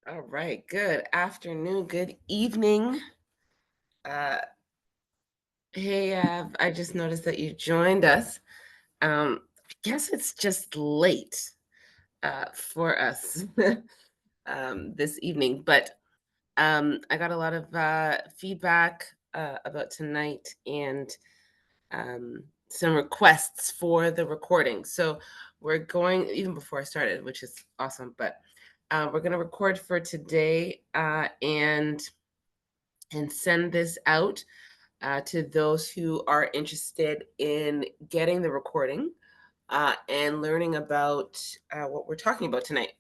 All right. Good afternoon. Good evening. Uh, hey, I just noticed that you joined us. I guess it's just late for us this evening, but I got a lot of feedback about tonight and some requests for the recording. So we're going even before I started, which is awesome. But we're going to record for today and send this out to those who are interested in getting the recording and learning about what we're talking about tonight.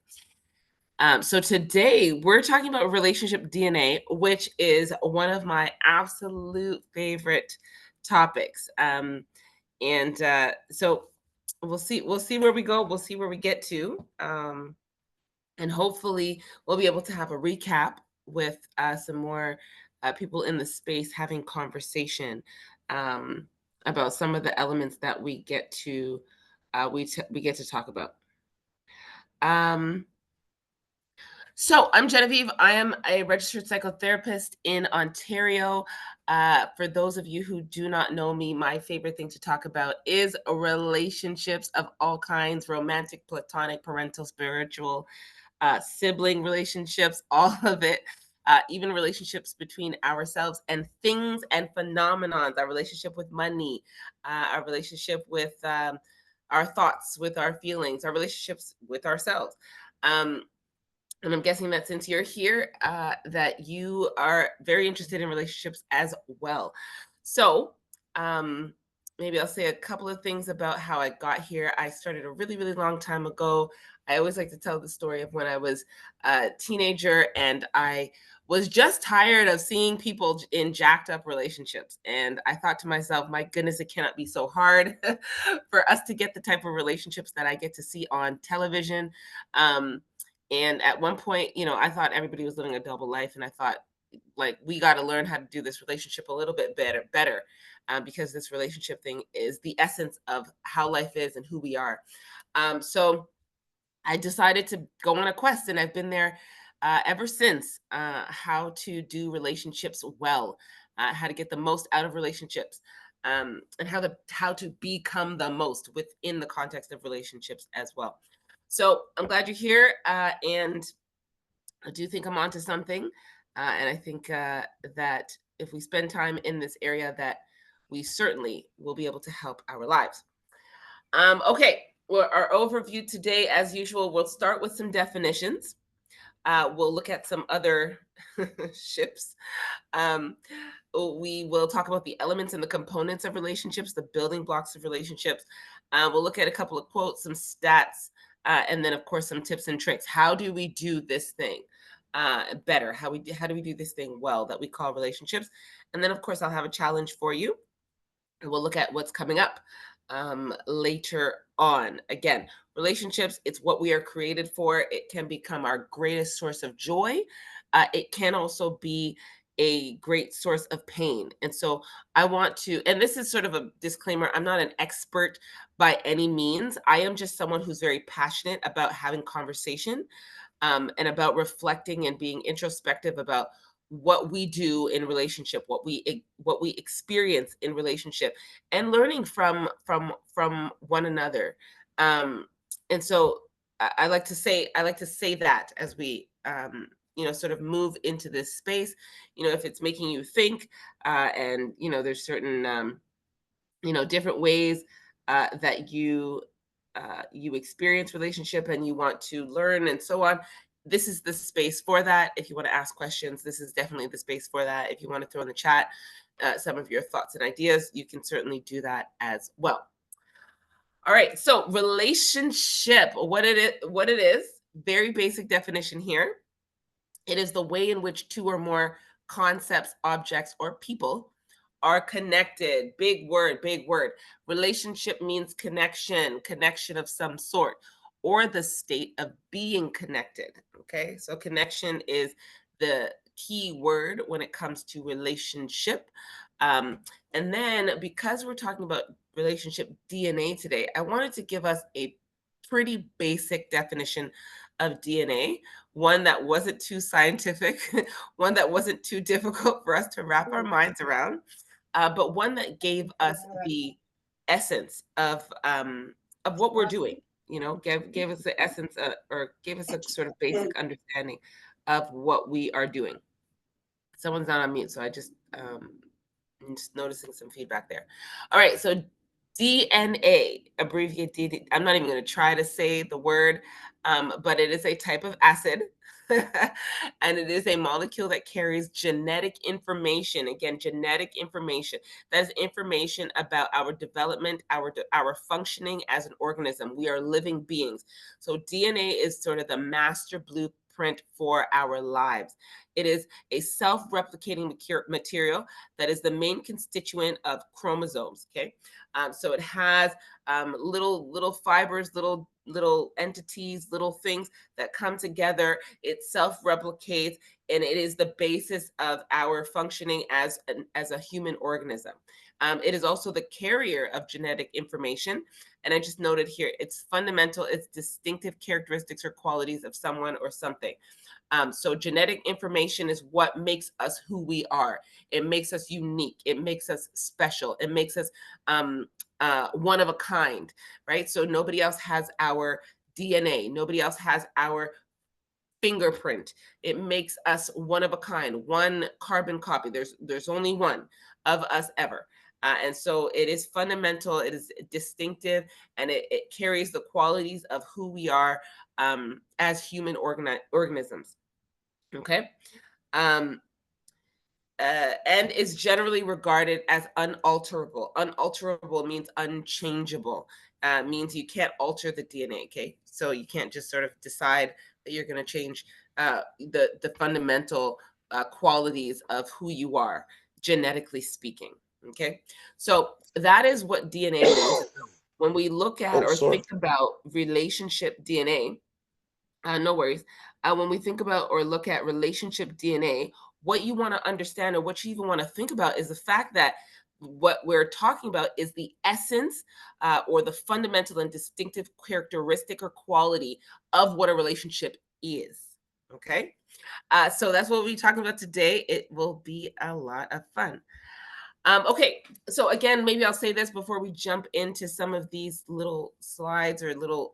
So today we're talking about relationship DNA, which is one of my absolute favorite topics. And so we'll see where we go. We'll see where we get to. And hopefully we'll be able to have a recap with some more people in the space having conversation um, about some of the elements that we get to talk about. Um, so I'm Genevieve. I am a registered psychotherapist in Ontario. For those of you who do not know me, my favorite thing to talk about is relationships of all kinds: romantic, platonic, parental, spiritual, sibling relationships, all of it, even relationships between ourselves and things and phenomenons, our relationship with money, our relationship with our thoughts, with our feelings, our relationships with ourselves. Um, and I'm guessing that since you're here, that you are very interested in relationships as well. So, um, maybe I'll say a couple of things about how I got here. I started a really, really long time ago. I always like to tell the story of when I was a teenager and I was just tired of seeing people in jacked up relationships. And I thought to myself, my goodness, it cannot be so hard for us to get the type of relationships that I get to see on television. Um, and at one point, I thought everybody was living a double life, and I thought, like, we got to learn how to do this relationship a little bit better, because this relationship thing is the essence of how life is and who we are. So I decided to go on a quest, and I've been there ever since. How to do relationships well, how to get the most out of relationships, and how to become the most within the context of relationships as well. So I'm glad you're here, and I do think I'm onto something, and I think that if we spend time in this area, that we certainly will be able to help our lives. Okay, well, our overview today, as usual, we'll start with some definitions. We'll look at some other ships. Um, we will talk about the elements and the components of relationships, the building blocks of relationships. We'll look at a couple of quotes, some stats, and then, of course, some tips and tricks. How do we do this thing better? How do we do this thing well that we call relationships? And then, of course, I'll have a challenge for you. And we'll look at what's coming up later on. Again, relationships, it's what we are created for. It can become our greatest source of joy. It can also be a great source of pain. And so I want to, and this is sort of a disclaimer, I'm not an expert by any means. I am just someone who's very passionate about having conversation, and about reflecting and being introspective about what we do in relationship, what we experience in relationship, and learning from one another. Um, and so I like to say that as we sort of move into this space, if it's making you think, and there's certain different ways that you experience relationship and you want to learn and so on. This is the space for that. If you want to ask questions, this is definitely the space for that. If you want to throw in the chat some of your thoughts and ideas, you can certainly do that as well. All right, so relationship, what it is, very basic definition here. It is the way in which two or more concepts, objects, or people are connected. Big word, big word. Relationship means connection, connection of some sort, or the state of being connected. Okay, so connection is the key word when it comes to relationship. Um, and then, because we're talking about relationship DNA today, I wanted to give us a pretty basic definition of DNA, one that wasn't too scientific, one that wasn't too difficult for us to wrap our minds around, but one that gave us the essence of what we're doing. Gave us the essence, or gave us a sort of basic understanding of what we are doing. Someone's not on mute, so I'm just noticing some feedback there. All right, so DNA, abbreviated DNA. I'm not even going to try to say the word, but it is a type of acid. And it is a molecule that carries genetic information. Again, genetic information. That is information about our development, our functioning as an organism. We are living beings. So DNA is sort of the master blueprint for our lives. It is a self-replicating material that is the main constituent of chromosomes. Okay, so it has little fibers, little entities, little things that come together. It self-replicates, and it is the basis of our functioning as a human organism. It is also the carrier of genetic information. And I just noted here, it's fundamental, it's distinctive characteristics or qualities of someone or something. So genetic information is what makes us who we are. It makes us unique. It makes us special. It makes us one of a kind, right? So nobody else has our DNA. Nobody else has our fingerprint. It makes us one of a kind, one carbon copy. There's only one of us ever. And so it is fundamental, it is distinctive, and it carries the qualities of who we are as human organisms. Okay. Um, and is generally regarded as unalterable. Unalterable means unchangeable. Means you can't alter the DNA. Okay, so you can't just sort of decide that you're going to change the fundamental qualities of who you are, genetically speaking. Okay, so that is what DNA means. When we look at Oh, or sorry. think about relationship DNA, no worries. When we think about or look at relationship DNA, what you want to understand or what you even want to think about is the fact that what we're talking about is the essence or the fundamental and distinctive characteristic or quality of what a relationship is. Okay. So that's what we'll be talking about today. It will be a lot of fun. Okay, so again, maybe I'll say this before we jump into some of these little slides or little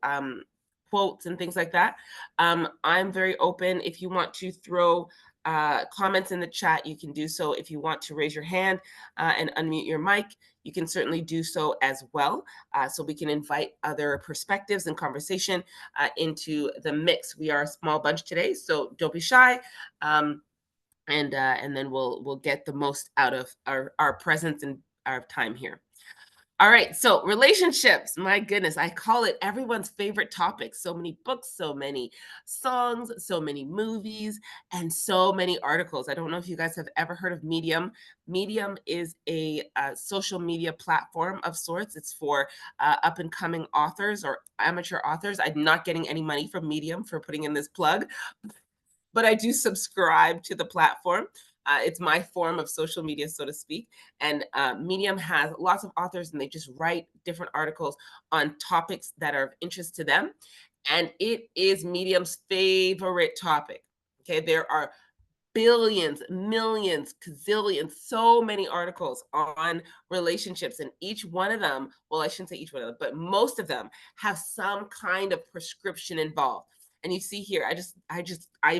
quotes and things like that. I'm very open. If you want to throw comments in the chat, you can do so. If you want to raise your hand and unmute your mic, you can certainly do so as well. So we can invite other perspectives and conversation into the mix. We are a small bunch today, so don't be shy. And then we'll get the most out of our presence and our time here. All right, so relationships, my goodness, I call it everyone's favorite topic. So many books, so many songs, so many movies, and so many articles. I don't know if you guys have ever heard of Medium. Medium is a social media platform of sorts. It's for up and coming authors or amateur authors. I'm not getting any money from Medium for putting in this plug, but I do subscribe to the platform. It's my form of social media, so to speak. And Medium has lots of authors, and they just write different articles on topics that are of interest to them. And it is Medium's favorite topic. Okay, there are billions, millions, gazillions, so many articles on relationships, and each one of them, well, I shouldn't say each one of them, but most of them have some kind of prescription involved. And you see here, I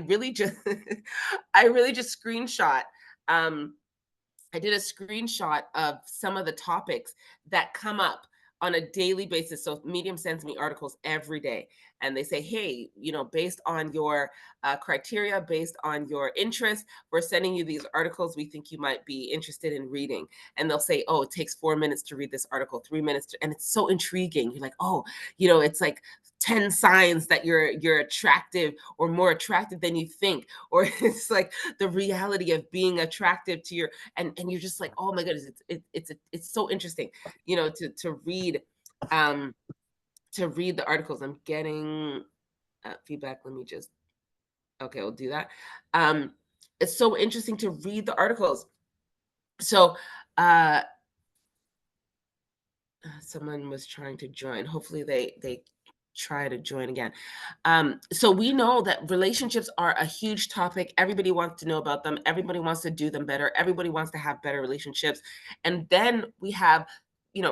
really just I really just screenshot um I did a screenshot of some of the topics that come up on a daily basis. So Medium sends me articles every day, and they say, "Hey, based on your criteria, based on your interest, we're sending you these articles. We think you might be interested in reading." And they'll say, "Oh, it takes 4 minutes to read this article, 3 minutes," and it's so intriguing. You're like, "Oh, it's like 10 signs that you're attractive or more attractive than you think," or it's like the reality of being attractive to your and you're just like, oh my goodness, it's so interesting, to read um the articles. I'm getting feedback. Let me just okay, we'll do that. It's so interesting to read the articles. So someone was trying to join. Hopefully they try to join again. So we know that relationships are a huge topic. Everybody wants to know about them. Everybody wants to do them better. Everybody wants to have better relationships. And then we have,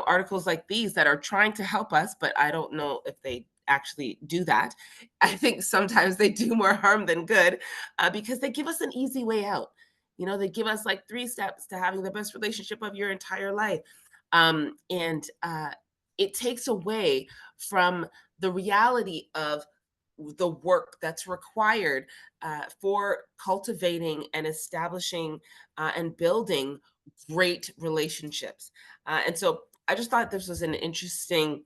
articles like these that are trying to help us, but I don't know if they actually do that. I think sometimes they do more harm than good, because they give us an easy way out. They give us like 3 steps to having the best relationship of your entire life. And it takes away from the reality of the work that's required for cultivating and establishing and building great relationships. And so I just thought this was an interesting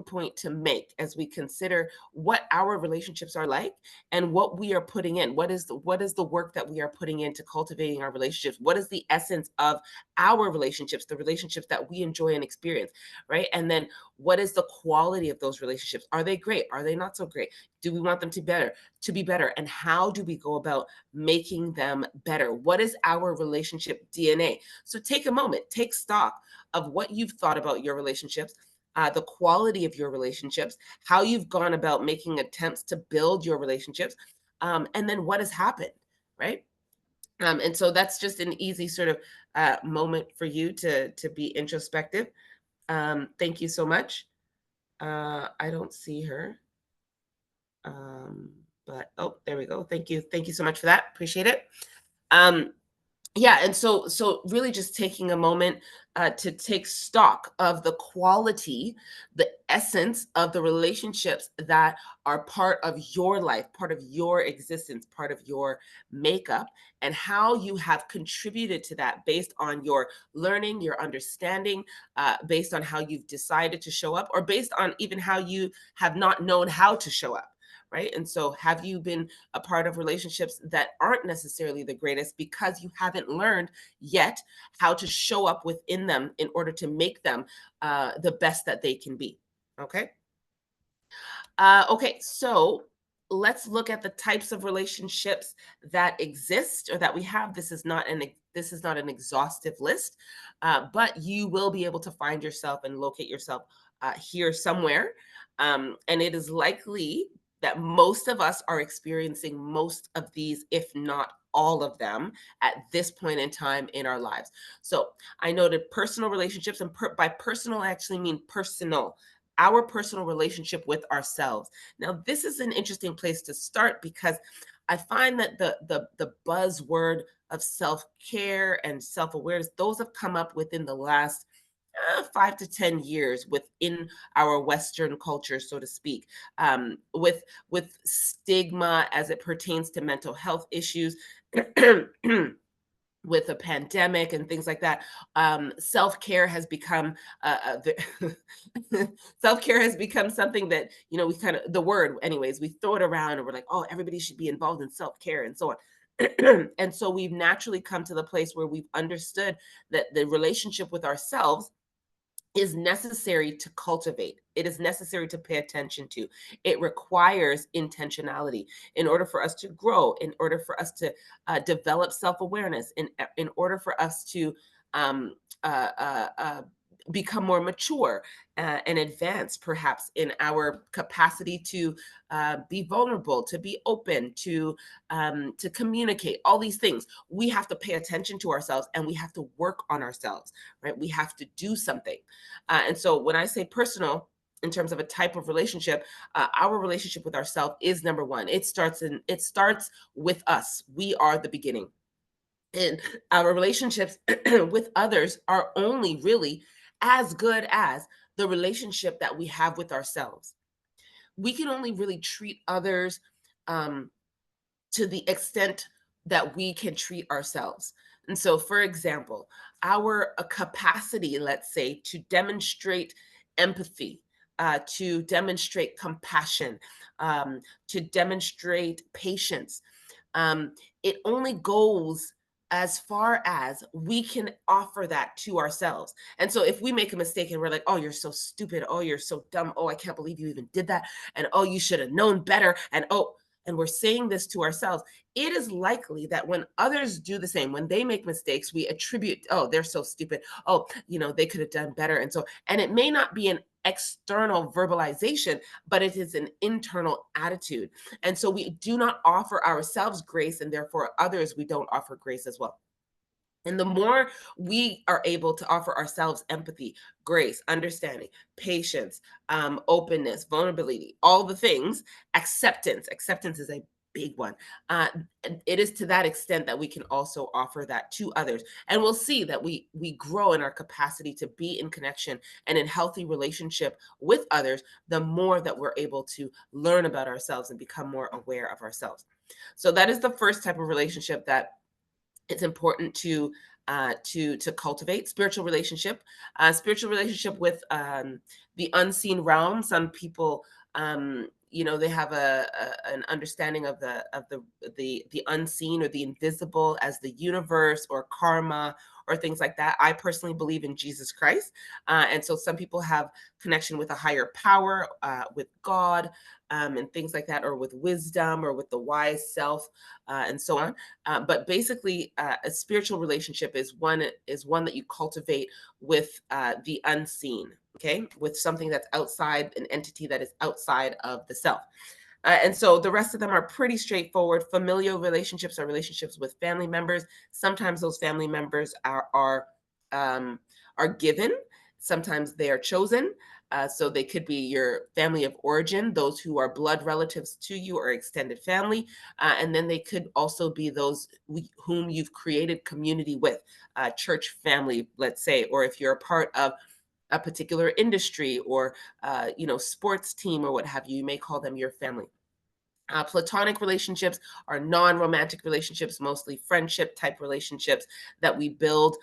point to make as we consider what our relationships are like and what we are putting in. What is the work that we are putting into cultivating our relationships? What is the essence of our relationships, the relationships that we enjoy and experience, right? And then what is the quality of those relationships? Are they great? Are they not so great? Do we want them to be better? And how do we go about making them better? What is our relationship DNA? So take a moment, take stock of what you've thought about your relationships, the quality of your relationships, how you've gone about making attempts to build your relationships, and then what has happened, right? And so that's just an easy sort of moment for you to be introspective. Thank you so much. I don't see her. Um, but oh, there we go. Thank you. Thank you so much for that. Appreciate it. Um, yeah, and so really just taking a moment to take stock of the quality, the essence of the relationships that are part of your life, part of your existence, part of your makeup, and how you have contributed to that based on your learning, your understanding, based on how you've decided to show up, or based on even how you have not known how to show up, right? And so have you been a part of relationships that aren't necessarily the greatest because you haven't learned yet how to show up within them in order to make them the best that they can be? Okay. Okay, so let's look at the types of relationships that exist or that we have. This is not an exhaustive list, but you will be able to find yourself and locate yourself here somewhere. And it is likely that most of us are experiencing most of these, if not all of them, at this point in time in our lives. So I noted personal relationships, and by personal, I actually mean personal, our personal relationship with ourselves. Now, this is an interesting place to start because I find that the buzzword of self-care and self-awareness, those have come up within the last 5 to 10 years within our Western culture, so to speak, with stigma as it pertains to mental health issues. With a pandemic and things like that, self-care has become self-care has become something that we kind of, the word anyways, we throw it around and we're like, oh, everybody should be involved in self-care and so on. And so we've naturally come to the place where we've understood that the relationship with ourselves is necessary to cultivate. It is necessary to pay attention to. It requires intentionality in order for us to grow, in order for us to develop self awareness, in order for us to um, uh, uh, uh, become more mature and advance, perhaps, in our capacity to be vulnerable, to be open, to communicate. All these things we have to pay attention to ourselves, and we have to work on ourselves. Right? We have to do something. And so when I say personal, in terms of a type of relationship, our relationship with ourselves is number one. It starts with us. We are the beginning, and our relationships with others are only really as good as the relationship that we have with ourselves. We can only really treat others um, to the extent that we can treat ourselves. And so, for example, our capacity, let's say, to demonstrate empathy, to demonstrate compassion, to demonstrate patience, um, it only goes as far as we can offer that to ourselves. And so if we make a mistake and we're like, oh, you're so stupid. Oh, you're so dumb. Oh, I can't believe you even did that. And oh, you should have known better. And oh, and we're saying this to ourselves, it is likely that when others do the same, when they make mistakes, we attribute, oh, they're so stupid. Oh, they could have done better. And so, and it may not be an external verbalization, but it is an internal attitude. And so we do not offer ourselves grace, and therefore others we don't offer grace as well. And the more we are able to offer ourselves empathy, grace, understanding, patience, openness, vulnerability, all the things, acceptance is a big one. Uh, and it is to that extent that we can also offer that to others, and we'll see that we grow in our capacity to be in connection and in healthy relationship with others. The more that we're able to learn about ourselves and become more aware of ourselves. So that is the first type of relationship that it's important to cultivate spiritual relationship with the unseen realm. Some people, they have an understanding of the unseen or the invisible as the universe or karma or things like that. I personally believe in Jesus Christ, and so some people have connection with a higher power, with God, and things like that, or with wisdom, or with the wise self, and so on. But basically, a spiritual relationship is one that you cultivate with the unseen. Okay, with something that's outside, an entity that is outside of the self. And so the rest of them are pretty straightforward. Familial relationships are relationships with family members. Sometimes those family members um, are given. Sometimes they are chosen. So they could be your family of origin, those who are blood relatives to you or extended family, and then they could also be those whom you've created community with, church family, let's say, or if you're a part of a particular industry or sports team or what have you, you may call them your family. Platonic relationships are non-romantic relationships, mostly friendship type relationships that we build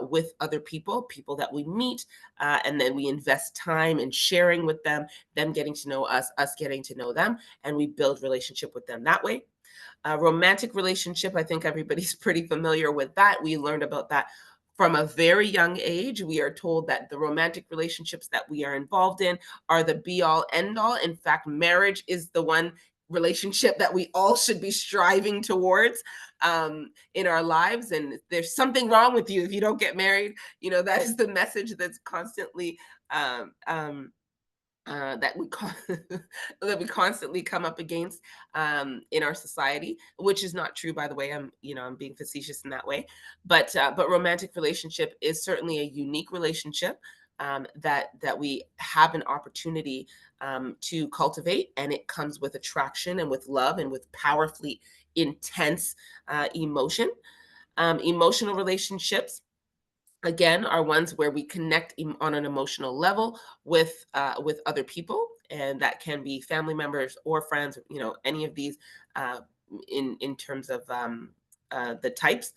with other people that we meet, and then we invest time in sharing with them getting to know us getting to know them, and we build relationship with them that way. A romantic relationship, I think everybody's pretty familiar with that. We learned about that from a very young age. We are told that the romantic relationships that we are involved in are the be all end all. In fact, marriage is the one relationship that we all should be striving towards in our lives. And there's something wrong with you if you don't get married. That is the message that's constantly um, um, that that we constantly come up against in our society, which is not true, by the way. I'm being facetious in that way, but romantic relationship is certainly a unique relationship that we have an opportunity to cultivate, and it comes with attraction and with love and with powerfully intense emotion. Emotional relationships again are ones where we connect on an emotional level with other people, and that can be family members or friends, any of these, uh, in terms of the types.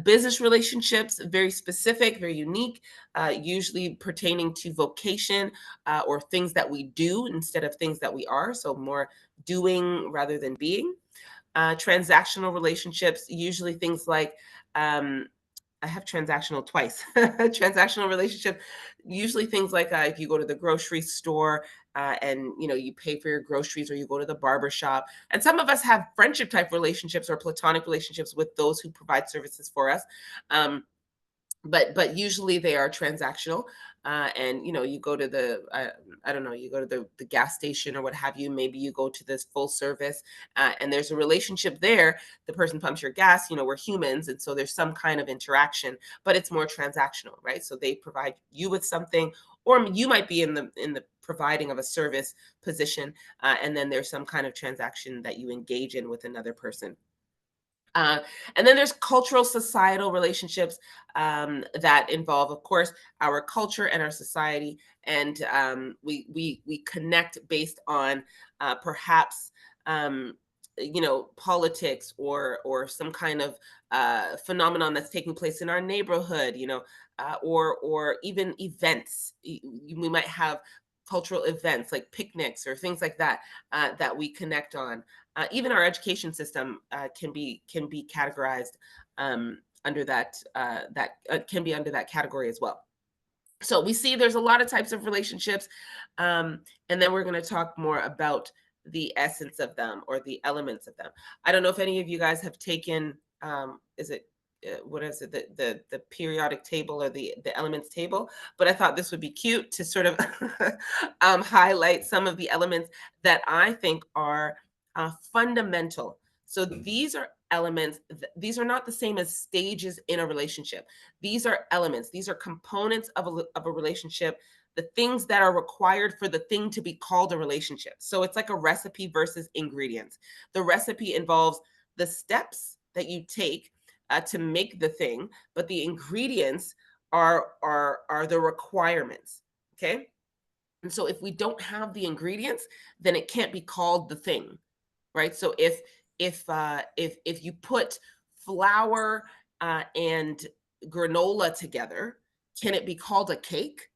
Business relationships, very specific, very unique, usually pertaining to vocation, or things that we do instead of things that we are, so more doing rather than being. Transactional relationships, usually things like, um, I have transactional twice. Transactional relationship, usually things like, if you go to the grocery store, and you pay for your groceries, or you go to the barber shop. And some of us have friendship type relationships or platonic relationships with those who provide services for us. Um, but usually they are transactional, and you go to I don't know, you go to the gas station or what have you, maybe you go to this full service, and there's a relationship there. The person pumps your gas, we're humans, and so there's some kind of interaction, but it's more transactional, right? So they provide you with something, or you might be in the providing of a service position, and then there's some kind of transaction that you engage in with another person. uh, and then there's cultural societal relationships, that involve, of course, our culture and our society, and we connect based on perhaps politics, or some kind of phenomenon that's taking place in our neighborhood, or even events. We might have cultural events like picnics or things like that, that we connect on. Even our education system can be categorized under that can be under that category as well. So we see there's a lot of types of relationships, and then we're going to talk more about the essence of them or the elements of them. I don't know if any of you guys have taken, is it what is it, the periodic table or the elements table, but I thought this would be cute to sort of highlight some of the elements that I think are fundamental. So these are elements. These are not the same as stages in a relationship. These are elements. These are components of a relationship, the things that are required for the thing to be called a relationship. So it's like a recipe versus ingredients. The recipe involves the steps that you take to make the thing, but the ingredients are the requirements. Okay, and so if we don't have the ingredients, then it can't be called the thing, right? So if you put flour and granola together, can it be called a cake?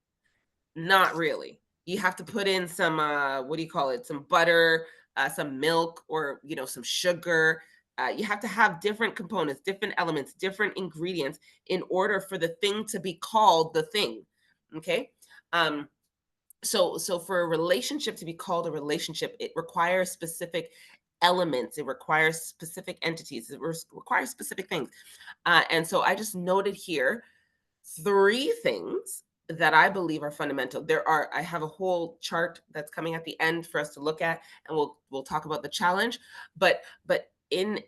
Not really. You have to put in some, what do you call it? Some butter, some milk, or, some sugar. You have to have different components, different elements, different ingredients in order for the thing to be called the thing. Okay. Um, so for a relationship to be called a relationship, it requires specific elements. It requires specific entities. It requires specific things. And so I just noted here three things that I believe are fundamental. I have a whole chart that's coming at the end for us to look at, and we'll talk about the challenge. But in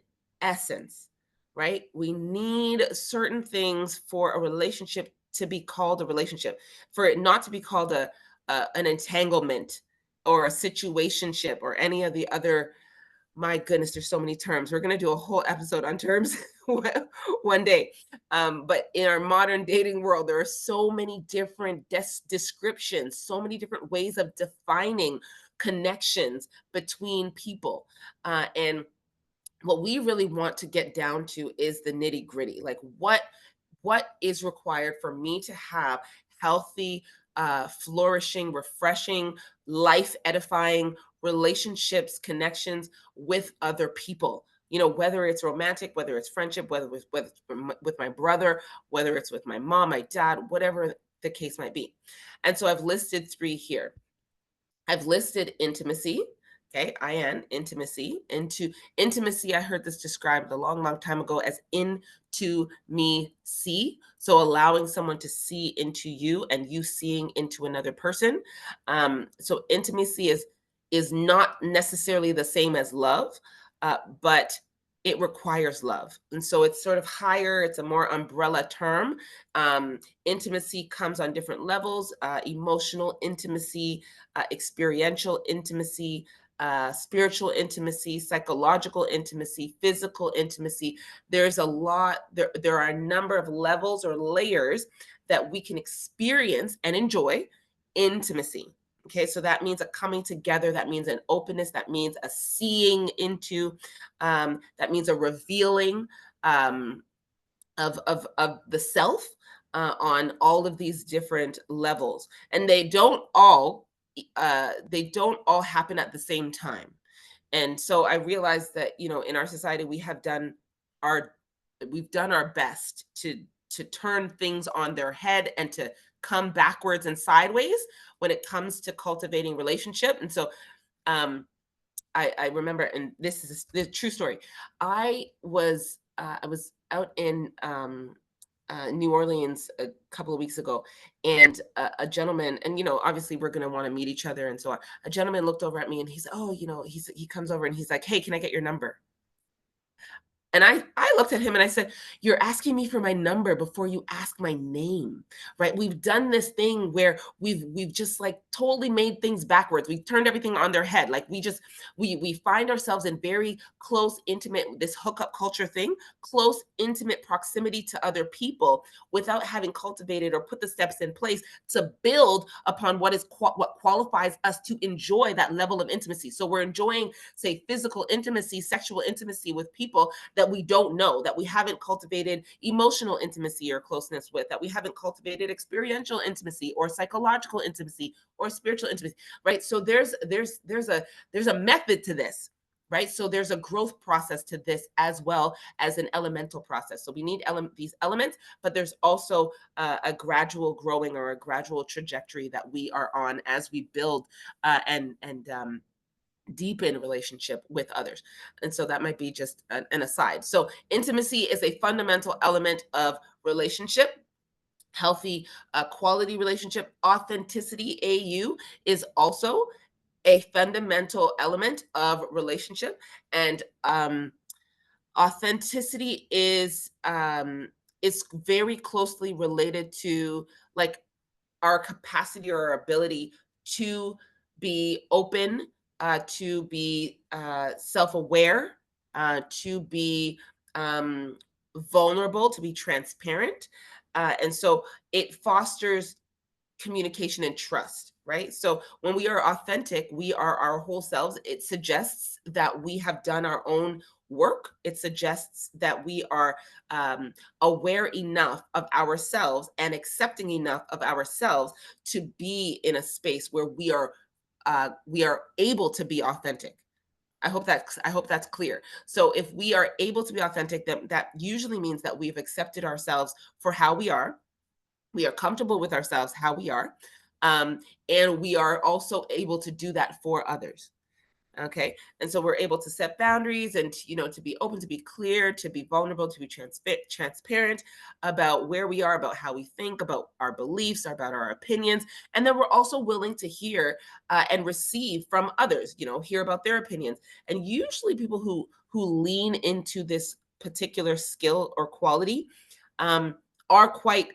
essence, right, we need certain things for a relationship to be called a relationship, for it not to be called an entanglement or a situationship or any of the other. My goodness, there's so many terms. We're going to do a whole episode on terms one day. But in our modern dating world, there are so many different descriptions, so many different ways of defining connections between people. And what we really want to get down to is the nitty gritty. Like what is required for me to have healthy, flourishing, refreshing, life edifying relationships, connections with other people. Whether it's romantic, whether it's friendship, whether it's with my brother, whether it's with my mom, my dad, whatever the case might be. And so I've listed three here. I've listed intimacy. Okay, intimacy. Into intimacy, I heard this described a long, long time ago as into me see. So allowing someone to see into you and you seeing into another person. So intimacy is not necessarily the same as love, but it requires love. And so it's sort of higher, it's a more umbrella term. Intimacy comes on different levels, emotional intimacy, experiential intimacy, spiritual intimacy, psychological intimacy, physical intimacy. There's a lot, there are a number of levels or layers that we can experience and enjoy intimacy. Okay, so that means a coming together, that means an openness, that means a seeing into, that means a revealing of the self on all of these different levels. And they don't all happen at the same time. And so I realized that, in our society our we've done our best to turn things on their head and to come backwards and sideways when it comes to cultivating relationship. And so I remember, and this is the true story. I was out in New Orleans a couple of weeks ago, and a gentleman, and obviously we're going to want to meet each other, and so on. A gentleman looked over at me, and he's, oh, he comes over and he's like, hey, can I get your number? And I looked at him and I said, you're asking me for my number before you ask my name, right? We've done this thing where we've just like totally made things backwards. We've turned everything on their head. Like we find ourselves in very close, intimate, this hookup culture thing, close, intimate proximity to other people without having cultivated or put the steps in place to build upon what qualifies us to enjoy that level of intimacy. So we're enjoying, say, physical intimacy, sexual intimacy with people that we don't know, that we haven't cultivated emotional intimacy or closeness with, that we haven't cultivated experiential intimacy or psychological intimacy or spiritual intimacy, right? So there's a method to this, right? So there's a growth process to this as well as an elemental process. So we need these elements, but there's also a gradual growing or a gradual trajectory that we are on as we build and deepen relationship with others. And so that might be just an aside. So intimacy is a fundamental element of relationship. Healthy quality relationship. Authenticity, AU, is also a fundamental element of relationship. And authenticity is very closely related to, like, our capacity or our ability to be open, to be self-aware, to be vulnerable, to be transparent. And so it fosters communication and trust, right? So when we are authentic, we are our whole selves. It suggests that we have done our own work. It suggests that we are aware enough of ourselves and accepting enough of ourselves to be in a space where we are able to be authentic. I hope that's clear. So if we are able to be authentic, then that usually means that we've accepted ourselves for how we are. We are comfortable with ourselves how we are, um, and we are also able to do that for others. Okay, and so we're able to set boundaries and to be open, to be clear, to be vulnerable, to be transparent about where we are, about how we think, about our beliefs, about our opinions. And then we're also willing to hear and receive from others, hear about their opinions. And usually people who lean into this particular skill or quality um, are quite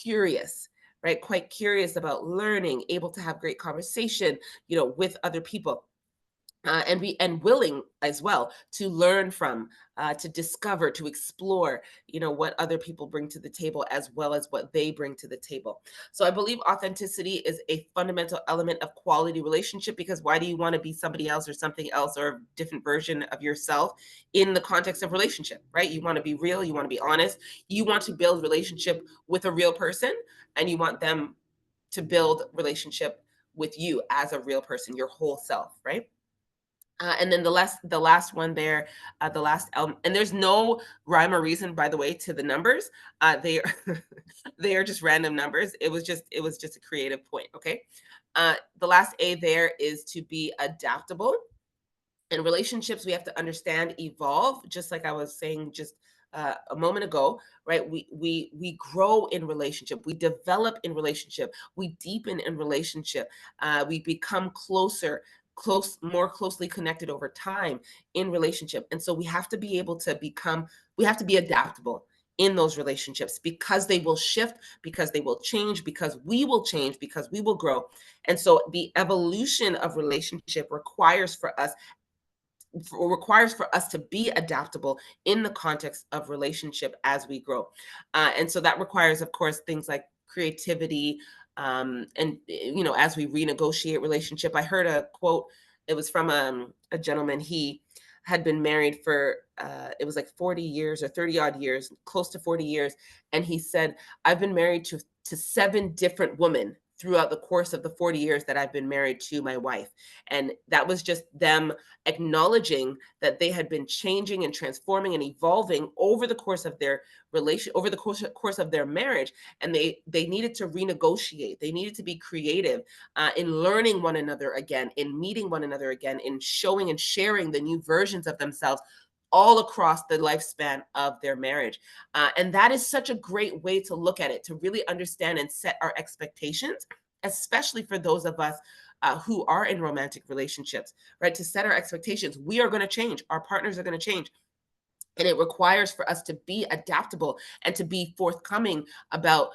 curious, right? Quite curious about learning, able to have great conversation, with other people, and willing as well to learn from, to discover, to explore, what other people bring to the table as well as what they bring to the table. So I believe authenticity is a fundamental element of quality relationship, because why do you want to be somebody else or something else or a different version of yourself in the context of relationship, right? You want to be real, you want to be honest, you want to build relationship with a real person, and you want them to build relationship with you as a real person, your whole self, right? And then the last one there, the last and there's no rhyme or reason, by the way, to the numbers. They are they are just random numbers. It was just a creative point. Okay. The last A there is to be adaptable. In relationships, we have to understand, evolve, just like I was saying just a moment ago, right? We grow in relationship, we develop in relationship, we deepen in relationship, we become more closely connected over time in relationship. And so we have to be able to we have to be adaptable in those relationships, because they will shift, because they will change, because we will change, because we will grow. And so the evolution of relationship requires for us to be adaptable in the context of relationship as we grow. And so that requires, of course, things like creativity, and as we renegotiate relationship. I heard a quote. It was from a gentleman. He had been married for it was like 40 years or 30 odd years, close to 40 years. And he said, I've been married to seven different women throughout the course of the 40 years that I've been married to my wife. And that was just them acknowledging that they had been changing and transforming and evolving over the course of their over the course of their marriage. And they needed to renegotiate, they needed to be creative in learning one another again, in meeting one another again, in showing and sharing the new versions of themselves all across the lifespan of their marriage. And that is such a great way to look at it, to really understand and set our expectations, especially for those of us who are in romantic relationships, right? To set our expectations. We are going to change. Our partners are going to change. And it requires for us to be adaptable and to be forthcoming about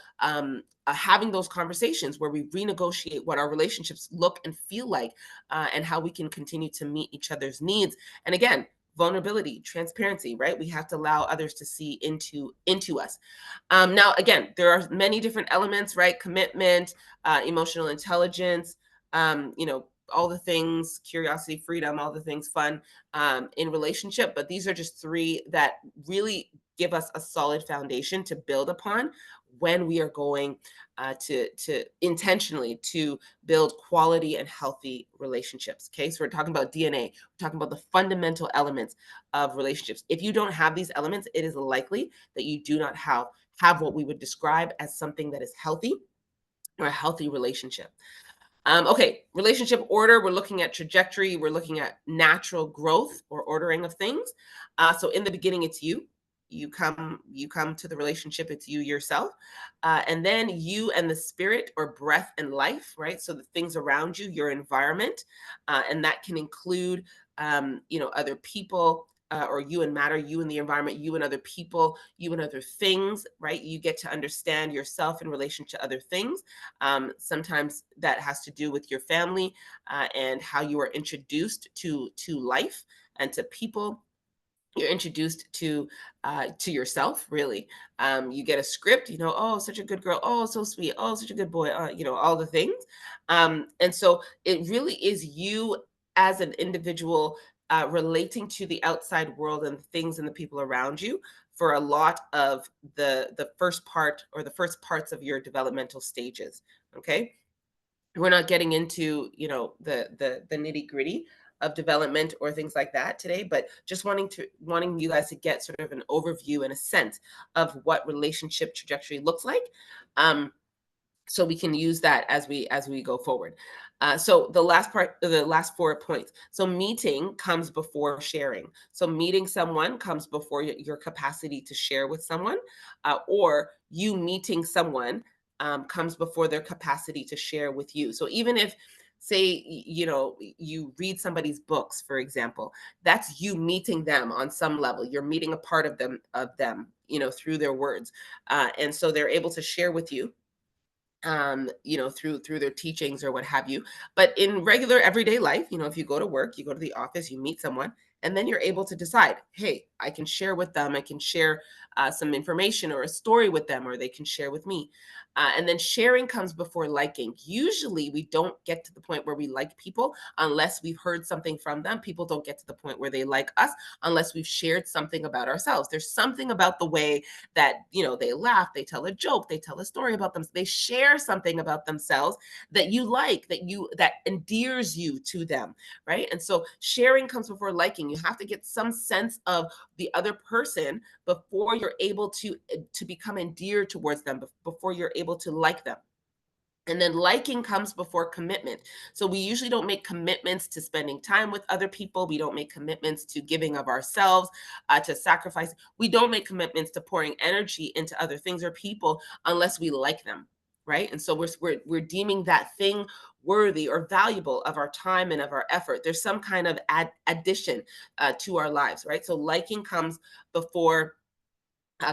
having those conversations where we renegotiate what our relationships look and feel like, and how we can continue to meet each other's needs. And again, vulnerability, transparency, right? We have to allow others to see into us. Now, again, there are many different elements, right? Commitment, emotional intelligence, all the things, curiosity, freedom, all the things, fun, in relationship. But these are just three that really give us a solid foundation to build upon when we are going to intentionally to build quality and healthy relationships. Okay, so we're talking about DNA. We're talking about the fundamental elements of relationships. If you don't have these elements, it is likely that you do not have what we would describe as something that is healthy or a healthy relationship. Okay, relationship order. We're looking at trajectory. We're looking at natural growth or ordering of things. So in the beginning, it's you. You come to the relationship. It's you yourself, and then you and the spirit or breath and life, right? So the things around you, your environment, and that can include, other people. Or you and matter, you and the environment, you and other people, you and other things, right? You get to understand yourself in relation to other things. Sometimes that has to do with your family, and how you are introduced to life and to people. You're introduced to yourself, really. You get a script, oh, such a good girl, oh, so sweet, oh, such a good boy, all the things. And so it really is you as an individual, relating to the outside world and the things and the people around you for a lot of the first part or the first parts of your developmental stages. Okay, we're not getting into the nitty gritty of development or things like that today, but just wanting you guys to get sort of an overview and a sense of what relationship trajectory looks like. um, so we can use that as we go forward. So the last 4 points. So meeting comes before sharing. So meeting someone comes before your capacity to share with someone, or you meeting someone comes before their capacity to share with you. So even if, say, you read somebody's books, for example, that's you meeting them on some level. You're meeting a part of them, through their words, and so they're able to share with you, through their teachings or what have you. But in regular everyday life, if you go to work, you go to the office, you meet someone, and then you're able to decide, hey, I can share with them, I can share some information or a story with them, or they can share with me. And then sharing comes before liking. Usually, we don't get to the point where we like people unless we've heard something from them. People don't get to the point where they like us unless we've shared something about ourselves. There's something about the way that they laugh, they tell a joke, they tell a story about them, they share something about themselves that you like, that endears you to them, right? And so sharing comes before liking. You have to get some sense of the other person before you're able to become endeared towards them, before you're able to like them. And then liking comes before commitment. So we usually don't make commitments to spending time with other people. We don't make commitments to giving of ourselves, to sacrifice. We don't make commitments to pouring energy into other things or people unless we like them, right? And so we're deeming that thing worthy or valuable of our time and of our effort. There's some kind of addition to our lives, right? So liking comes before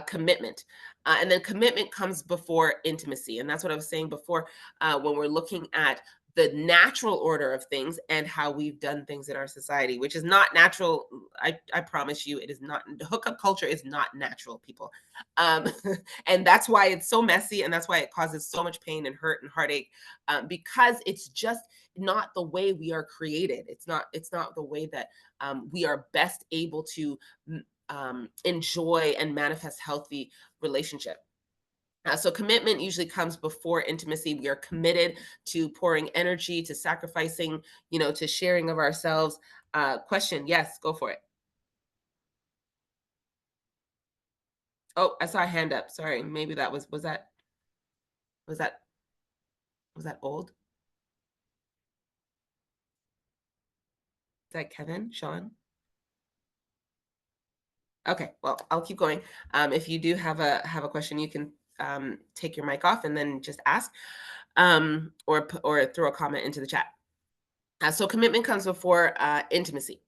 commitment. And then commitment comes before intimacy. And that's what I was saying before, when we're looking at the natural order of things and how we've done things in our society, which is not natural. I promise you, it is not. The hookup culture is not natural, people. Um, and that's why it's so messy. And that's why it causes so much pain and hurt and heartache, because it's just not the way we are created. It's not the way that we are best able to enjoy and manifest healthy relationship. So commitment usually comes before intimacy. We are committed to pouring energy, to sacrificing, to sharing of ourselves. Question? Yes, go for it. Oh, I saw a hand up. Sorry, maybe that was that was that old? Is that Kevin? Sean? Okay, well, I'll keep going. If you do have a question, you can take your mic off and then just ask, or throw a comment into the chat. So commitment comes before intimacy.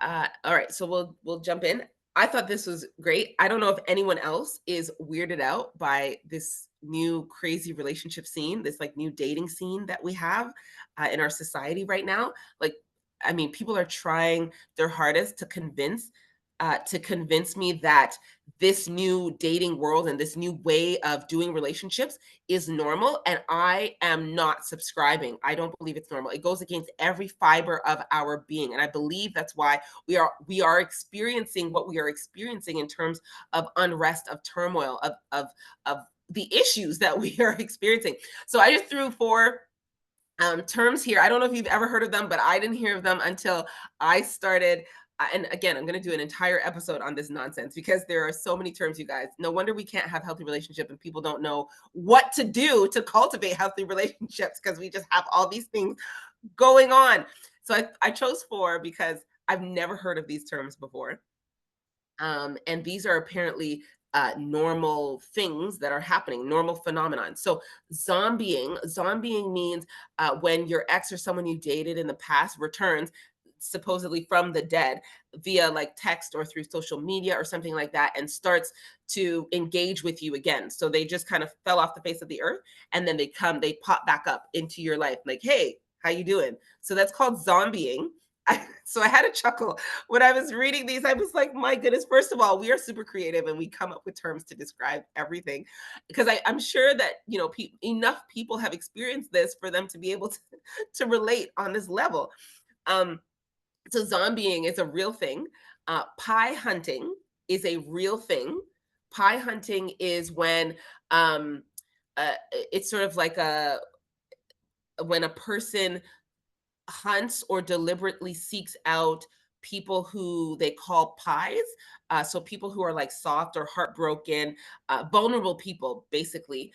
All right, so we'll jump in. I thought this was great. I don't know if anyone else is weirded out by this new crazy relationship scene, this like new dating scene that we have in our society right now. Like, I mean, people are trying their hardest to convince me that this new dating world and this new way of doing relationships is normal, and I am not subscribing. I don't believe it's normal. It goes against every fiber of our being, and I believe that's why we are experiencing what we are experiencing in terms of unrest, of turmoil, of the issues that we are experiencing. So I just threw four terms here. I don't know if you've ever heard of them, but I didn't hear of them until I started and again, I'm going to do an entire episode on this nonsense because there are so many terms, you guys. No wonder we can't have healthy relationship and people don't know what to do to cultivate healthy relationships because we just have all these things going on. So I chose four because I've never heard of these terms before. And these are apparently normal things that are happening, normal phenomenon. So zombieing means when your ex or someone you dated in the past returns supposedly from the dead via like text or through social media or something like that and starts to engage with you again. So they just kind of fell off the face of the earth and then they pop back up into your life like, hey, how you doing? So that's called zombieing. So I had a chuckle when I was reading these. I was like, my goodness, first of all, we are super creative and we come up with terms to describe everything because I'm sure that, enough people have experienced this for them to be able to relate on this level. Um, so zombieing is a real thing. Pie hunting is a real thing. Pie hunting is when it's sort of like when a person hunts or deliberately seeks out people who they call pies. So people who are like soft or heartbroken, vulnerable people, basically,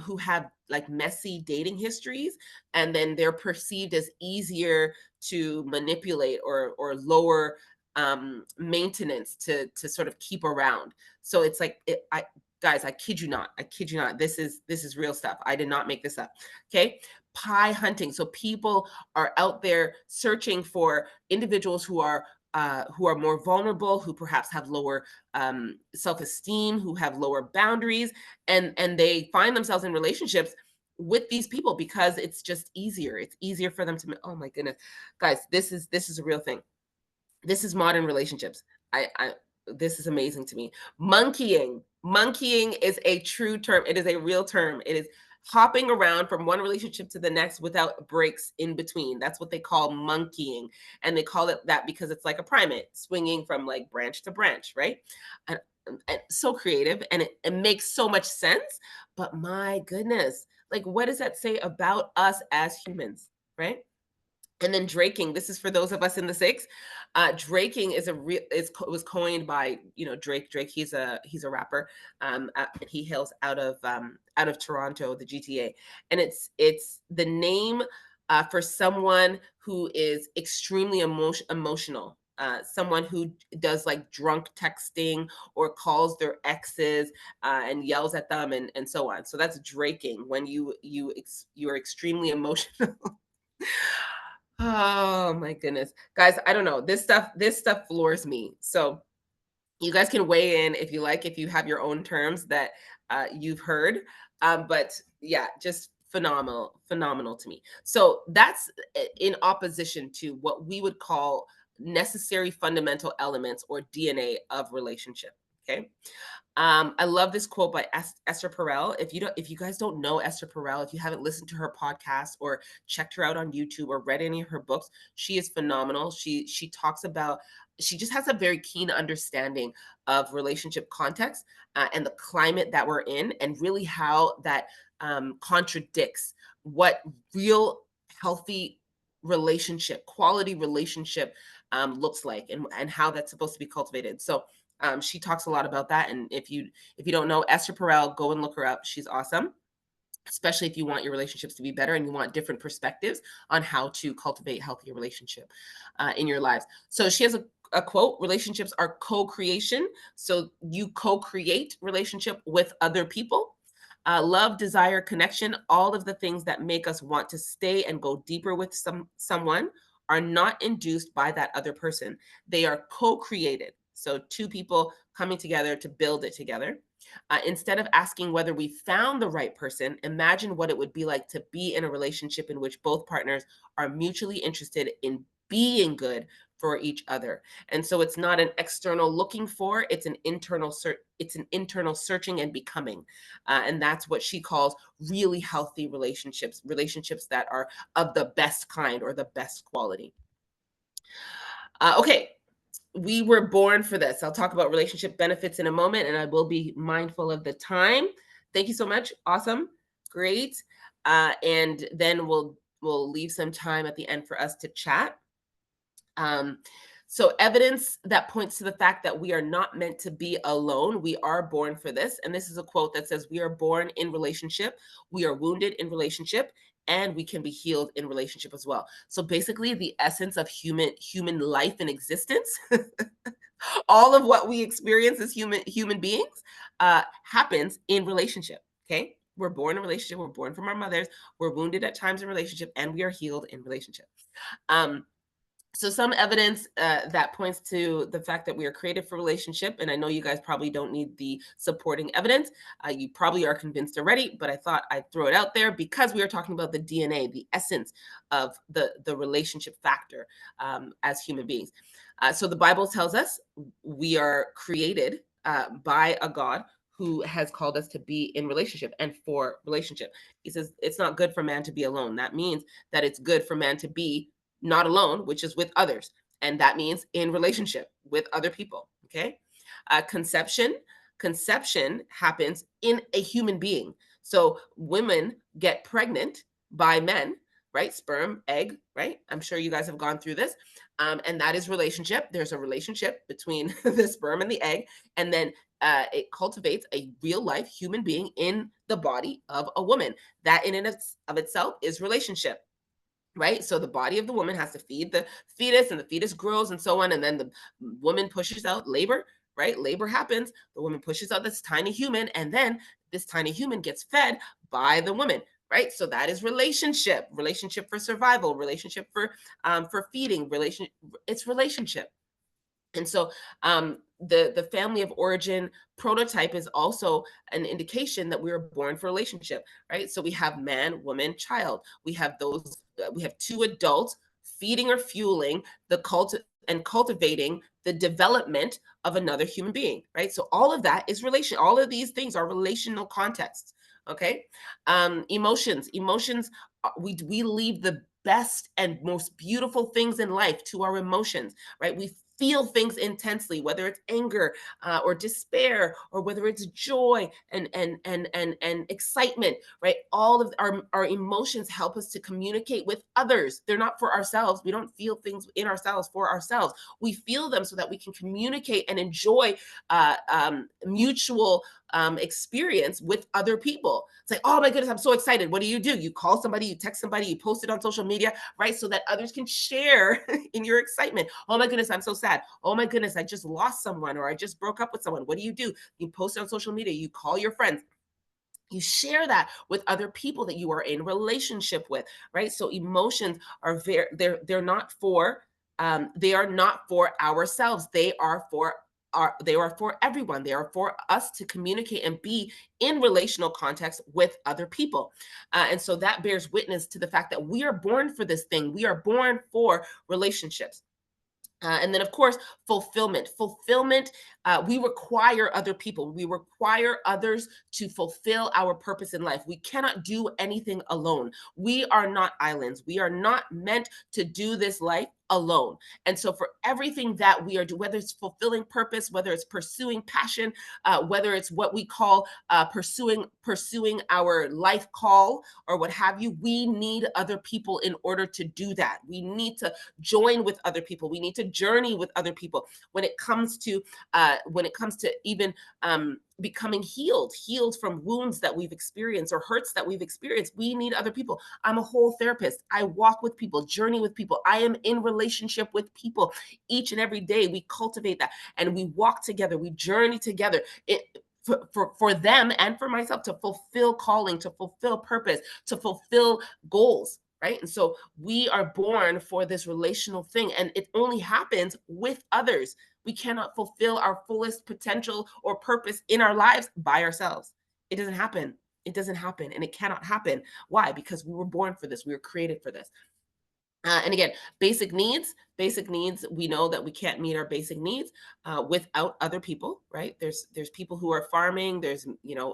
who have like messy dating histories, and then they're perceived as easier to manipulate or lower maintenance to sort of keep around. So it's like guys, I kid you not. This is real stuff. I did not make this up. Okay, pie hunting. So people are out there searching for individuals who are more vulnerable, who perhaps have lower self-esteem, who have lower boundaries, and they find themselves in relationships with these people because it's just easier. It's easier for them to. Oh my goodness, guys, this is a real thing. This is modern relationships. I this is amazing to me. Monkeying is a true term. It is a real term. It is hopping around from one relationship to the next without breaks in between. That's what they call monkeying, and they call it that because it's like a primate swinging from like branch to branch, right? And so creative, and it makes so much sense. But my goodness, like what does that say about us as humans, right? And then draking, this is for those of us in the six. Draking is was coined by Drake. He's a rapper. He hails out of Toronto, the GTA, and it's the name for someone who is extremely emotional. Someone who does like drunk texting or calls their exes and yells at them and so on. So that's draking when you are extremely emotional. Oh my goodness. Guys, I don't know. This stuff floors me. So you guys can weigh in if you like, if you have your own terms that you've heard. But yeah, just phenomenal to me. So that's in opposition to what we would call necessary fundamental elements or DNA of relationship. Okay. I love this quote by Esther Perel. If you guys don't know Esther Perel, if you haven't listened to her podcast or checked her out on YouTube or read any of her books, she is phenomenal. She talks about, she just has a very keen understanding of relationship context and the climate that we're in, and really how that contradicts what real healthy relationship, quality relationship looks like, and how that's supposed to be cultivated. So she talks a lot about that. And if you don't know Esther Perel, go and look her up. She's awesome, especially if you want your relationships to be better and you want different perspectives on how to cultivate healthier relationship in your lives. So she has a quote: relationships are co-creation. So you co-create relationship with other people. Love, desire, connection, all of the things that make us want to stay and go deeper with someone are not induced by that other person. They are co-created. So two people coming together to build it together. Instead of asking whether we found the right person, imagine what it would be like to be in a relationship in which both partners are mutually interested in being good for each other. And so it's not an external looking for, it's an internal searching and becoming. And that's what she calls really healthy relationships that are of the best kind or the best quality. Okay, we were born for this. I'll talk about relationship benefits in a moment, and I will be mindful of the time. Thank you so much. Awesome. Great. And then we'll leave some time at the end for us to chat. Um, So, evidence that points to the fact that we are not meant to be alone. We are born for this. And this is a quote that says, "We are born in relationship, we are wounded in relationship, and we can be healed in relationship as well." So basically, the essence of human life and existence, all of what we experience as human beings, happens in relationship. Okay, we're born in relationship. We're born from our mothers. We're wounded at times in relationship, and we are healed in relationship. Um, so some evidence that points to the fact that we are created for relationship, and I know you guys probably don't need the supporting evidence. You probably are convinced already, but I thought I'd throw it out there because we are talking about the DNA, the essence of the relationship factor as human beings. So the Bible tells us we are created by a God who has called us to be in relationship and for relationship. He says it's not good for man to be alone. That means that it's good for man to be not alone, which is with others. And that means in relationship with other people. Okay. Conception. Conception happens in a human being. So women get pregnant by men, right? Sperm, egg, right? I'm sure you guys have gone through this. And that is relationship. There's a relationship between the sperm and the egg. And then it cultivates a real life human being in the body of a woman. That in and of itself is relationship, right? So the body of the woman has to feed the fetus, and the fetus grows and so on. And then the woman pushes out labor, right? Labor happens. The woman pushes out this tiny human, and then this tiny human gets fed by the woman, right? So that is relationship, relationship for survival, relationship for feeding, it's relationship. And so the family of origin prototype is also an indication that we were born for relationship, right? So we have man, woman, child. We have those. We have two adults feeding or fueling the cult and cultivating the development of another human being, right? So all of that is relation. All of these things are relational contexts. Okay, emotions. We leave the best and most beautiful things in life to our emotions, right? We feel things intensely, whether it's anger or despair, or whether it's joy and excitement, right? All of our emotions help us to communicate with others. They're not for ourselves. We don't feel things in ourselves for ourselves. We feel them so that we can communicate and enjoy mutual experience with other people. It's like, oh my goodness, I'm so excited. What do? You call somebody, you text somebody, you post it on social media, right? So that others can share in your excitement. Oh my goodness, I'm so sad. Oh my goodness, I just lost someone, or I just broke up with someone. What do? You post it on social media, you call your friends, you share that with other people that you are in relationship with, right? So emotions are very, they're not for they are not for ourselves. They are for everyone. They are for us to communicate and be in relational context with other people. And so that bears witness to the fact that we are born for this thing. We are born for relationships. And then, of course, fulfillment. Fulfillment, we require other people. We require others to fulfill our purpose in life. We cannot do anything alone. We are not islands. We are not meant to do this life alone. And so, for everything that we are doing, whether it's fulfilling purpose, whether it's pursuing passion, whether it's what we call pursuing our life call or what have you, we need other people in order to do that. We need to join with other people. We need to journey with other people when it comes to even becoming healed from wounds that we've experienced or hurts that we've experienced. We need other people. I'm a whole therapist. I walk with people, journey with people. I am in relationship with people each and every day. We cultivate that, and we walk together. We journey together. For them and for myself, to fulfill calling, to fulfill purpose, to fulfill goals, right? And so we are born for this relational thing, and it only happens with others. We cannot fulfill our fullest potential or purpose in our lives by ourselves. It doesn't happen. It doesn't happen, and it cannot happen. Why? Because we were born for this. We were created for this. And again, basic needs, we know that we can't meet our basic needs without other people, right? There's people who are farming. There's,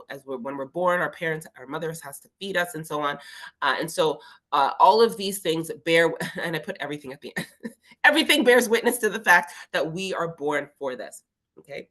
as when we're born, our parents, our mothers has to feed us and so on. And so all of these things bear, and I put everything at the end, everything bears witness to the fact that we are born for this, okay?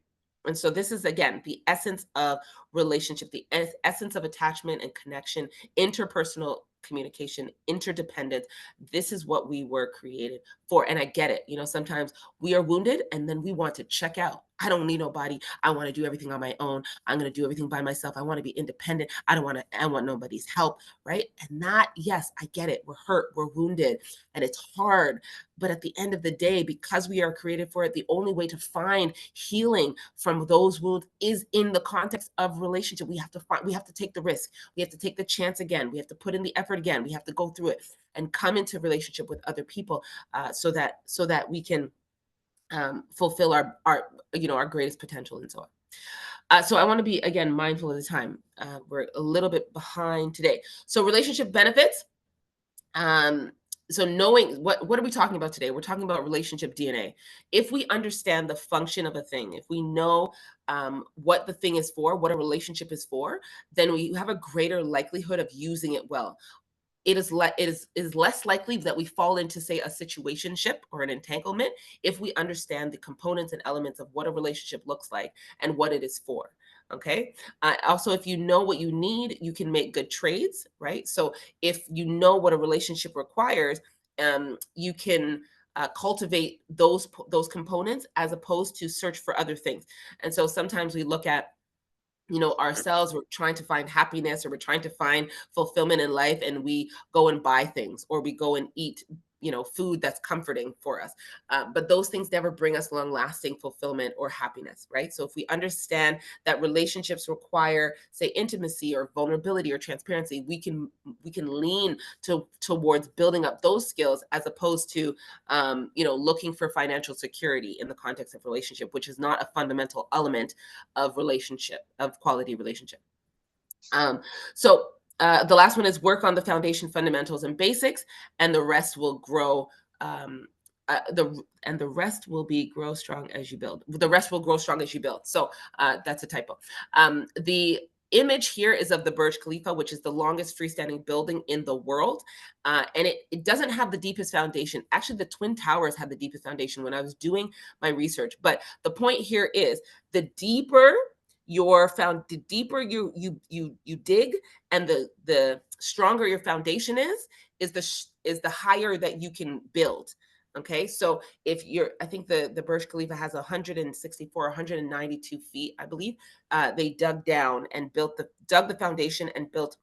And so this is, again, the essence of relationship, the essence of attachment and connection, interpersonal communication, interdependence. This is what we were created for. And I get it. Sometimes we are wounded and then we want to check out. I don't need nobody. I want to do everything on my own. I'm going to do everything by myself. I want to be independent. I want nobody's help. Right. And that, yes, I get it. We're hurt. We're wounded and it's hard. But at the end of the day, because we are created for it, the only way to find healing from those wounds is in the context of relationship. We have to take the risk. We have to take the chance again. We have to put in the effort again. We have to go through it and come into relationship with other people, so that we can fulfill our greatest potential and so on. So I want to be, again, mindful of the time. We're a little bit behind today. So relationship benefits. So knowing what are we talking about today? We're talking about relationship DNA. If we understand the function of a thing, if we know what the thing is for, what a relationship is for, then we have a greater likelihood of using it well. It is less likely that we fall into, say, a situationship or an entanglement if we understand the components and elements of what a relationship looks like and what it is for. Okay. Also, if you know what you need, you can make good trades, right? So if you know what a relationship requires, you can cultivate those components as opposed to search for other things. And so sometimes we look at ourselves, we're trying to find happiness or we're trying to find fulfillment in life, and we go and buy things or we go and eat food that's comforting for us, but those things never bring us long lasting fulfillment or happiness, right? So if we understand that relationships require, say, intimacy or vulnerability or transparency, we can lean towards building up those skills as opposed to looking for financial security in the context of relationship, which is not a fundamental element of quality relationship. So the last one is work on the foundation, fundamentals, and basics, and the rest will grow. The rest will grow strong as you build. The rest will grow strong as you build. So that's a typo. The image here is of the Burj Khalifa, which is the longest freestanding building in the world. And it doesn't have the deepest foundation. Actually, the Twin Towers had the deepest foundation when I was doing my research. But the point here is the deeper the deeper you dig, and the stronger your foundation is the higher that you can build. Okay, so I think the Burj Khalifa has 164, 192 feet, I believe. They dug down and dug the foundation and built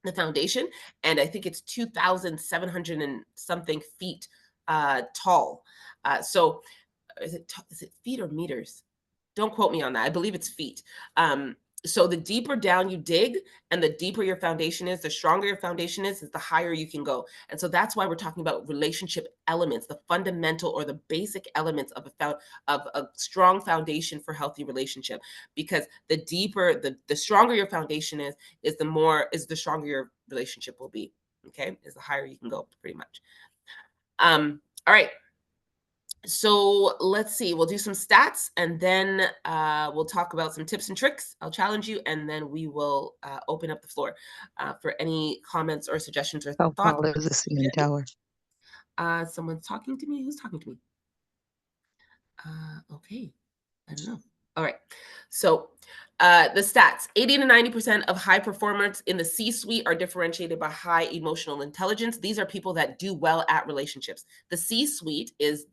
the foundation, and I think it's 2,700 and something feet tall. So is it feet or meters? Don't quote me on that. I believe it's feet. So the deeper down you dig and the deeper your foundation is, the stronger your foundation is the higher you can go. And so that's why we're talking about relationship elements, the fundamental or the basic elements of a strong foundation for healthy relationship. Because the deeper, the stronger your foundation is the stronger your relationship will be. Okay, is the higher you can go, pretty much. All right. So let's see, we'll do some stats, and then we'll talk about some tips and tricks. I'll challenge you, and then we will open up the floor for any comments or suggestions or How thoughts. tall is the CN Tower? Someone's talking to me. Who's talking to me? Okay, I don't know. All right. So the stats, 80 to 90% of high performers in the C-suite are differentiated by high emotional intelligence. These are people that do well at relationships. The C-suite is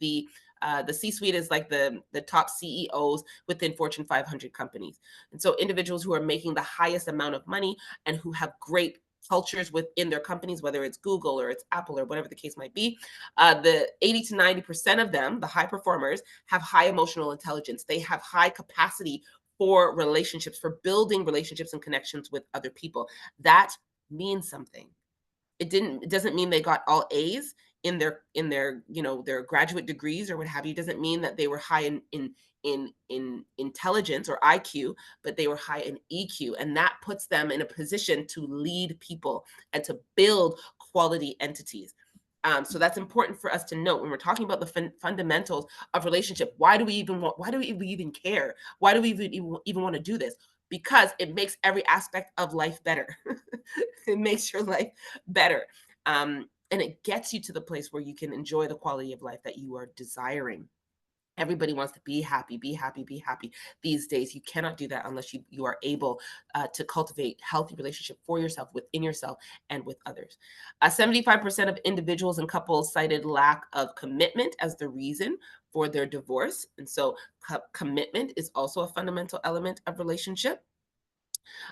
like the top CEOs within Fortune 500 companies. And so individuals who are making the highest amount of money and who have great cultures within their companies, whether it's Google or it's Apple or whatever the case might be, the 80 to 90% of them, the high performers, have high emotional intelligence. They have high capacity for relationships, for building relationships and connections with other people. That means something. It doesn't mean they got all A's in their their graduate degrees or what have you. It doesn't mean that they were high in intelligence or IQ, but they were high in EQ, and that puts them in a position to lead people and to build quality entities. So that's important for us to note when we're talking about the fundamentals of relationship. Why do we even care? Why do we even want to do this? Because it makes every aspect of life better. It makes your life better. And it gets you to the place where you can enjoy the quality of life that you are desiring. Everybody wants to be happy, be happy, be happy these days. You cannot do that unless you are able to cultivate healthy relationship for yourself, within yourself, and with others. 75% of individuals and couples cited lack of commitment as the reason for their divorce. And so commitment is also a fundamental element of relationship.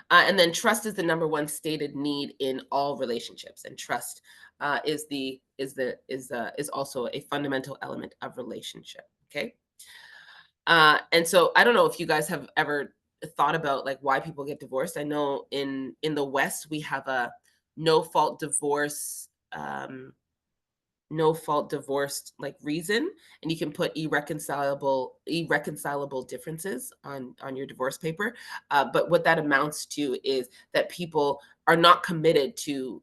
And then trust is the number one stated need in all relationships, and trust is also a fundamental element of relationship. Okay. And so I don't know if you guys have ever thought about like why people get divorced. I know in the West we have a no fault divorce, no fault divorced like reason, and you can put irreconcilable differences on your divorce paper. But what that amounts to is that people are not committed to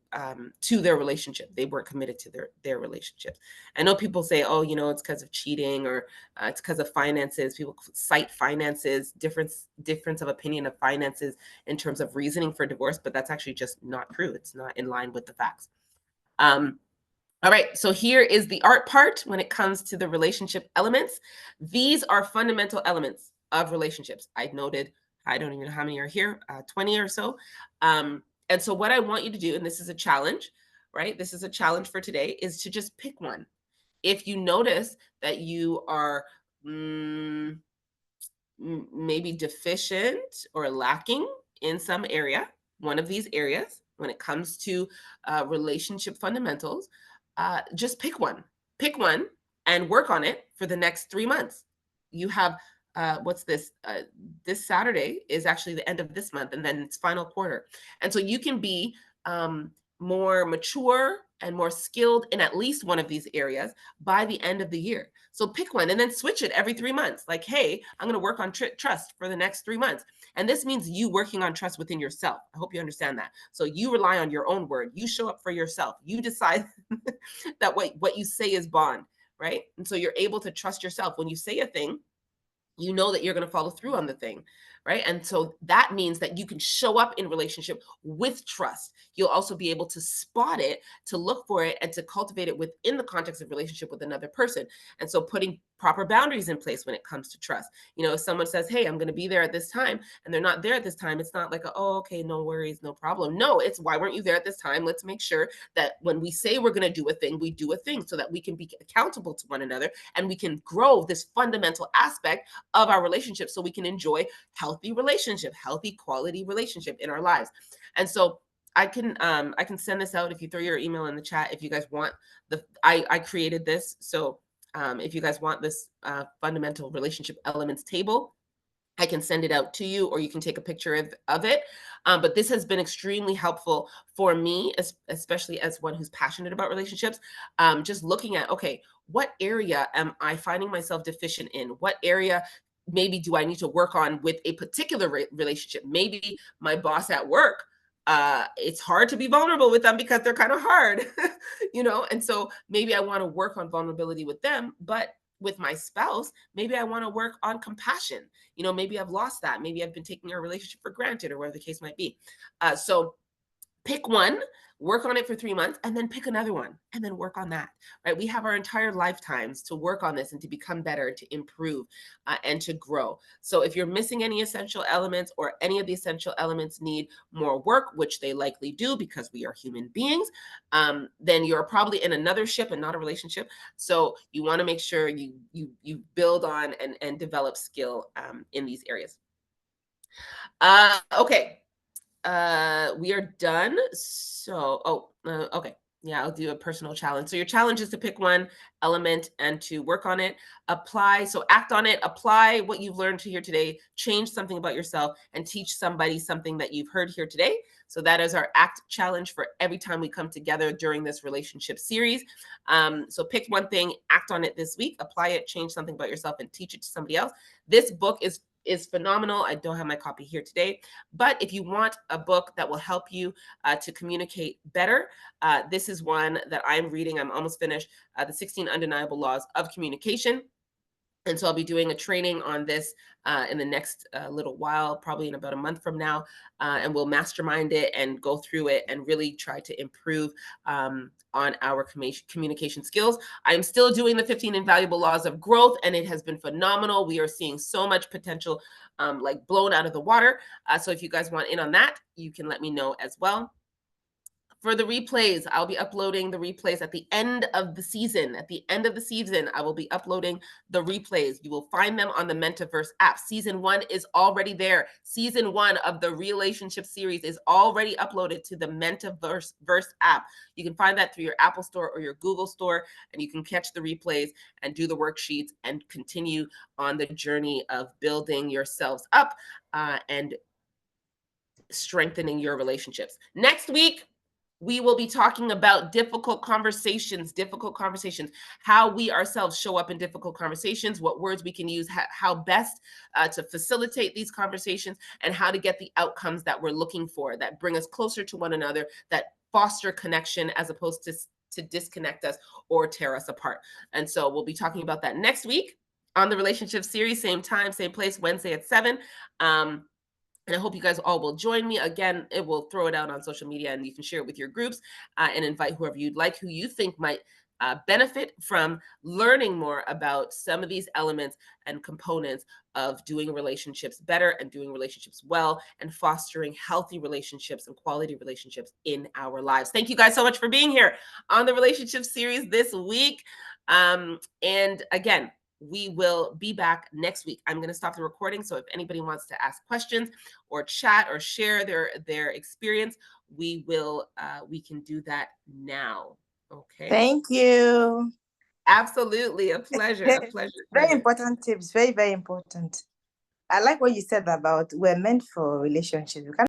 their relationship. They weren't committed to their relationships. I know people say, oh, it's because of cheating, or it's because of finances. People cite finances, difference of opinion of finances in terms of reasoning for divorce, but that's actually just not true. It's not in line with the facts. All right, so here is the art part when it comes to the relationship elements. These are fundamental elements of relationships. I noted, I don't even know how many are here, 20 or so. And so what I want you to do, and this is a challenge, right? This is a challenge for today, is to just pick one. If you notice that you are maybe deficient or lacking in some area, one of these areas, when it comes to relationship fundamentals, just pick one and work on it for the next 3 months. You have what's this? This Saturday is actually the end of this month, and then it's final quarter. And so you can be more mature and more skilled in at least one of these areas by the end of the year. So pick one and then switch it every 3 months. Like, hey, I'm going to work on trust for the next 3 months. And this means you working on trust within yourself. I hope you understand that. So you rely on your own word. You show up for yourself. You decide that what you say is bond, right? And so you're able to trust yourself. When you say a thing, you know that you're going to follow through on the thing, right? And so that means that you can show up in relationship with trust. You'll also be able to spot it, to look for it, and to cultivate it within the context of relationship with another person. And so putting proper boundaries in place when it comes to trust. If someone says, hey, I'm going to be there at this time, and they're not there at this time, it's not like, oh, okay, no worries, no problem. No, it's, why weren't you there at this time? Let's make sure that when we say we're going to do a thing, we do a thing, so that we can be accountable to one another, and we can grow this fundamental aspect of our relationship, so we can enjoy healthy quality relationship in our lives. And so I can send this out if you throw your email in the chat if you guys want. I created this, so if you guys want this fundamental relationship elements table, I can send it out to you, or you can take a picture of it. But this has been extremely helpful for me, especially as one who's passionate about relationships. Just looking at, okay, what area am I finding myself deficient in? What area maybe do I need to work on with a particular relationship? Maybe my boss at work, it's hard to be vulnerable with them because they're kind of hard, and so maybe I want to work on vulnerability with them. But with my spouse, maybe I want to work on compassion. Maybe I've lost that. Maybe I've been taking our relationship for granted, or whatever the case might be. So pick one, work on it for 3 months, and then pick another one, and then work on that, right? We have our entire lifetimes to work on this and to become better, to improve, and to grow. So if you're missing any essential elements, or any of the essential elements need more work, which they likely do because we are human beings, then you're probably in another ship and not a relationship. So you want to make sure you build on and develop skill in these areas. Okay. We are done. So, okay. Yeah, I'll do a personal challenge. So your challenge is to pick one element and to work on it, apply. So act on it, apply what you've learned to here today, change something about yourself, and teach somebody something that you've heard here today. So that is our ACT challenge for every time we come together during this relationship series. So pick one thing, act on it this week, apply it, change something about yourself, and teach it to somebody else. This book is phenomenal. I don't have my copy here today, but if you want a book that will help you to communicate better, this is one that I'm reading. I'm almost finished. The 16 Undeniable Laws of Communication. And so I'll be doing a training on this in the next little while, probably in about a month from now. And we'll mastermind it and go through it and really try to improve on our communication skills. I'm still doing the 15 Invaluable Laws of Growth, and it has been phenomenal. We are seeing so much potential like blown out of the water. So if you guys want in on that, you can let me know as well. For the replays, I'll be uploading the replays at the end of the season. At the end of the season, I will be uploading the replays. You will find them on the Mentiverse app. Season 1 is already there. Season 1 of the Real-ationships series is already uploaded to the Mentiverse app. You can find that through your Apple Store or your Google Store, and you can catch the replays and do the worksheets and continue on the journey of building yourselves up and strengthening your relationships. Next week, we will be talking about difficult conversations, how we ourselves show up in difficult conversations, what words we can use, how best to facilitate these conversations, and how to get the outcomes that we're looking for, that bring us closer to one another, that foster connection as opposed to disconnect us or tear us apart. And so we'll be talking about that next week on the relationship series, same time, same place, Wednesday at 7. And I hope you guys all will join me. Again, it will throw it out on social media, and you can share it with your groups and invite whoever you'd like, who you think might benefit from learning more about some of these elements and components of doing relationships better and doing relationships well and fostering healthy relationships and quality relationships in our lives. Thank you guys so much for being here on the relationship series this week. And again, we will be back next week. I'm going to stop the recording. So if anybody wants to ask questions or chat or share their experience, we can do that now. Okay. Thank you. Absolutely. A pleasure. Very important tips. Very, very important. I like what you said about we're meant for relationships.